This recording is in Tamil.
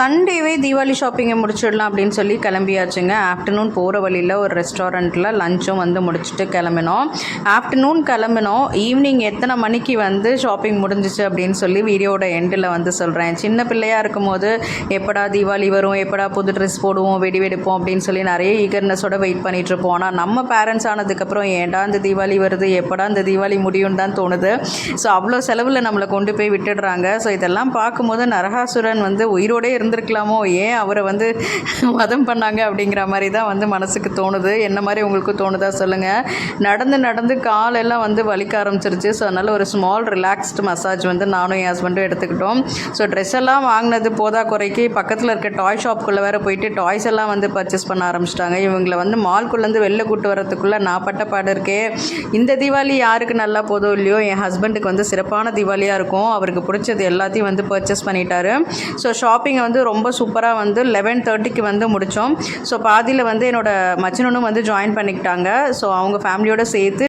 சண்டேவே தீபாவளி ஷாப்பிங்கை முடிச்சிடலாம் அப்படின்னு சொல்லி கிளம்பியாச்சுங்க. ஆஃப்டர்நூன் போகிற வழியில் ஒரு ரெஸ்டாரண்ட்டில் லஞ்சும் வந்து முடிச்சுட்டு கிளம்பினோம். ஆஃப்டர்நூன் கிளம்பினோம். ஈவினிங் எத்தனை மணிக்கு வந்து ஷாப்பிங் முடிஞ்சிச்சு அப்படின்னு சொல்லி வீடியோட எண்டில் வந்து சொல்கிறேன். சின்ன பிள்ளையாக இருக்கும்போது எப்படா தீபாவளி வரும், எப்படா புது ட்ரெஸ் போடுவோம், வெடி வெடிப்போம் அப்படின்னு சொல்லி நிறைய ஈகர்னஸோட வெயிட் பண்ணிகிட்ருப்போம். ஆனால் நம்ம பேரண்ட்ஸ் ஆனதுக்கப்புறம் ஏன்டா இந்த தீபாவளி வருது, எப்படா இந்த தீபாவளி முடியும்னு தான் தோணுது. ஸோ அவ்வளோ செலவில் நம்மளை கொண்டு போய் விட்டுடுறாங்க. ஸோ இதெல்லாம் பார்க்கும்போது நரகாசுரன் வந்து உயிரோடே இருந்திருக்கலாமோ, ஏன் அவரை வந்து வதம் பண்ணாங்க அப்படிங்கிற மாதிரி தான் வந்து மனசுக்கு தோணுது. என்ன மாதிரி உங்களுக்கு தோணுதா சொல்லுங்கள். நடந்து நடந்து காலெல்லாம் வந்து வலிக்க ஆரம்பிச்சிருச்சு. ஸோ அதனால் ஒரு ஸ்மால் ரிலாக்ஸ்டு மசாஜ் வந்து நானும் என் ஹஸ்பண்டும் எடுத்துக்கிட்டோம். ஸோ ட்ரெஸ் எல்லாம் வாங்கினது போதா குறைக்கு பக்கத்தில் இருக்க டாய் ஷாப்புக்குள்ளே வேறு போயிட்டு டாய்ஸ் எல்லாம் வந்து பர்ச்சேஸ் பண்ண ஆரம்பிச்சிட்டாங்க. இவங்களை வந்து மால்குள்ளேருந்து வெளில கூட்டு வரத்துக்குள்ளே நான் பட்ட பாடு இருக்கே. இந்த தீபாவளி யாருக்கு நல்லா போதோ இல்லையோ, என் ஹஸ்பண்டுக்கு வந்து சிறப்பான தீபாவளியாக இருக்கும். அவருக்கு பிடிச்சது எல்லாத்தையும் வந்து பர்ச்சேஸ் பண்ணிட்டாரு. ஸோ ஷாப்பிங்கை வந்து ரொம்ப சூப்பராக வந்து 11:30க்கு வந்து முடித்தோம். ஸோ பாதியில் வந்து என்னோடய மச்சினனும் வந்து ஜாயின் பண்ணிக்கிட்டாங்க. ஸோ அவங்க ஃபேமிலியோடு சேர்த்து